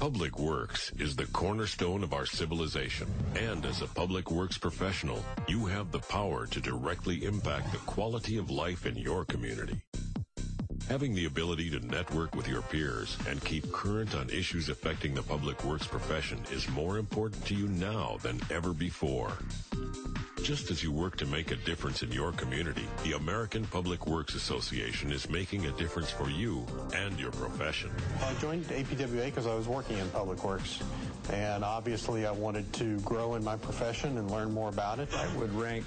Public Works is the cornerstone of our civilization, and as a public works professional, you have the power to directly impact the quality of life in your community. Having the ability to network with your peers and keep current on issues affecting the public works profession is more important to you now than ever before. Just as you work to make a difference in your community, the American Public Works Association is making a difference for you and your profession. I joined APWA because I was working in public works, and obviously I wanted to grow in my profession and learn more about it. I would rank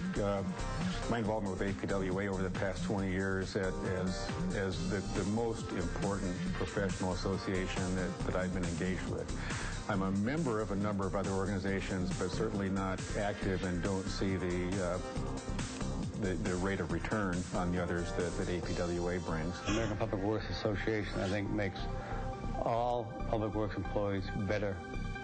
my involvement with APWA over the past 20 years as the most important professional association that I've been engaged with. I'm a member of a number of other organizations, but certainly not active and don't see the rate of return on the others that APWA brings. The American Public Works Association, I think, makes all public works employees better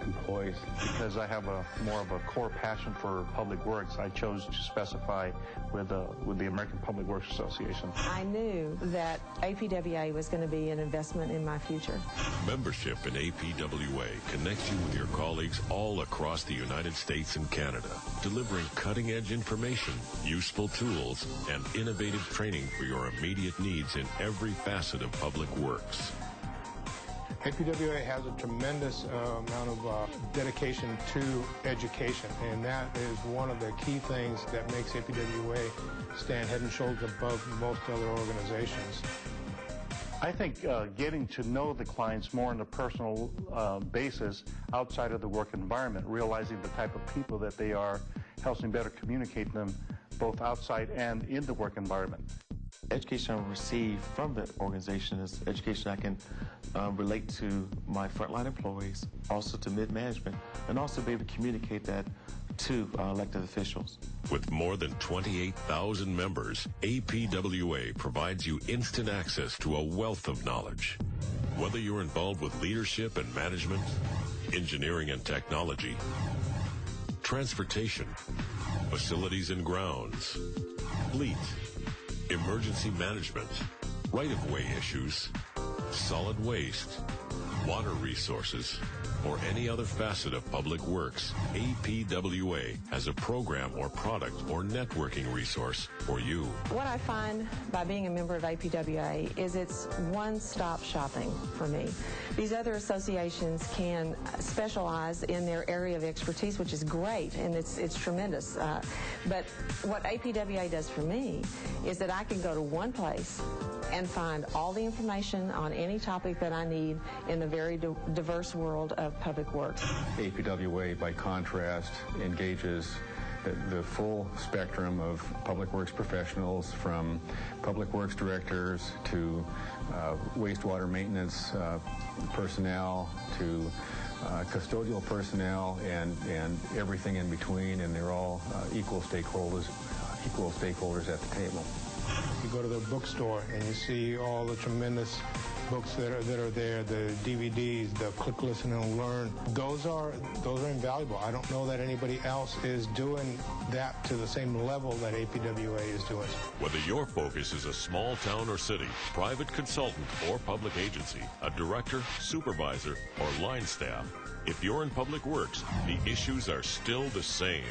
employees. Because I have more of a core passion for public works, I chose to specify with the American Public Works Association. I knew that APWA was going to be an investment in my future. Membership in APWA connects you with your colleagues all across the United States and Canada, delivering cutting-edge information, useful tools, and innovative training for your immediate needs in every facet of public works. APWA has a tremendous amount of dedication to education, and that is one of the key things that makes APWA stand head and shoulders above most other organizations. I think getting to know the clients more on a personal basis outside of the work environment, realizing the type of people that they are, helps me better communicate them both outside and in the work environment. Education I receive from the organization is education I can relate to my frontline employees, also to mid-management, and also be able to communicate that to elected officials. With more than 28,000 members, APWA provides you instant access to a wealth of knowledge. Whether you're involved with leadership and management, engineering and technology, transportation, facilities and grounds, fleet, emergency management, right-of-way issues, solid waste, water resources, or any other facet of public works, APWA has a program or product or networking resource for you. What I find by being a member of APWA is it's one-stop shopping for me. These other associations can specialize in their area of expertise, which is great, and it's tremendous. But what APWA does for me is that I can go to one place and find all the information on any topic that I need in the very diverse world of public works. APWA, by contrast, engages the full spectrum of public works professionals, from public works directors to wastewater maintenance personnel to custodial personnel and everything in between, and they're all equal stakeholders at the table. You go to the bookstore and you see all the tremendous books that are there, the DVDs, the Click, Listen, and Learn. Those are invaluable. I don't know that anybody else is doing that to the same level that APWA is doing. Whether your focus is a small town or city, private consultant or public agency, a director, supervisor, or line staff, if you're in public works, the issues are still the same.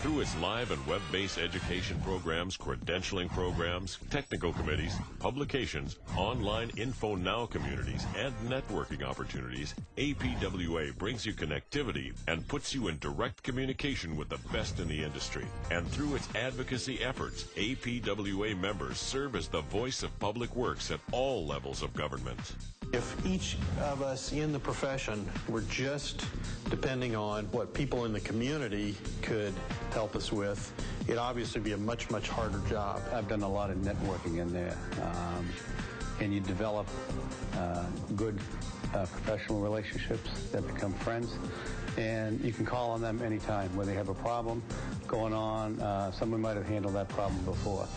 Through its live and web-based education programs, credentialing programs, technical committees, publications, online info now communities, and networking opportunities, APWA brings you connectivity and puts you in direct communication with the best in the industry. And through its advocacy efforts, APWA members serve as the voice of public works at all levels of government. If each of us in the profession were just depending on what people in the community could help us with, it'd obviously be a much, much harder job. I've done a lot of networking in there, and you develop good professional relationships that become friends, and you can call on them anytime, whether they have a problem going on. Someone might have handled that problem before.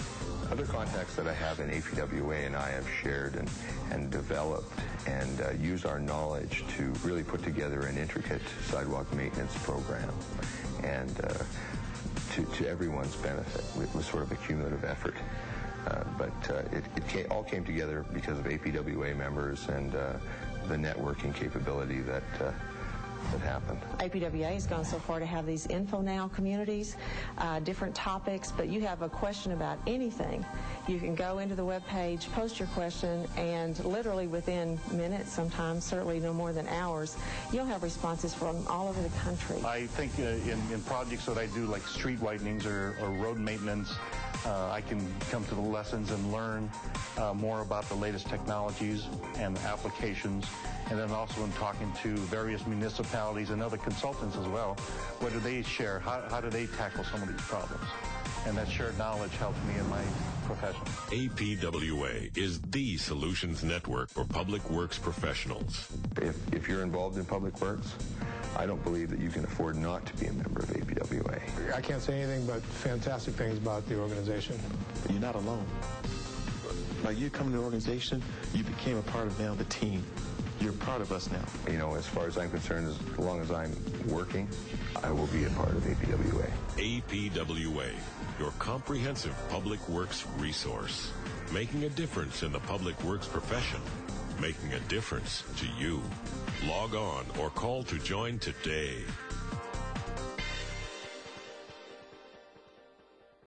Other contacts that I have in APWA and I have shared and developed and used our knowledge to really put together an intricate sidewalk maintenance program, and to everyone's benefit. It was sort of a cumulative effort. But it all came together because of APWA members and networking capability that happened. APWA has gone so far to have these Info Now communities, different topics, but you have a question about anything, you can go into the webpage, post your question, and literally within minutes, sometimes, certainly no more than hours, you'll have responses from all over the country. I think in projects that I do, like street widenings or road maintenance, I can come to the lessons and learn more about the latest technologies and applications. And then also in talking to various municipalities and other consultants as well, what do they share? How do they tackle some of these problems? And that shared knowledge helps me in my profession. APWA is the solutions network for public works professionals. If you're involved in public works, I don't believe that you can afford not to be a member of APWA. I can't say anything but fantastic things about the organization. You're not alone. Like, you come to the organization, you became a part of now the team. You're part of us now. You know, as far as I'm concerned, as long as I'm working, I will be a part of APWA. APWA, your comprehensive public works resource. Making a difference in the public works profession. Making a difference to you. Log on or call to join today.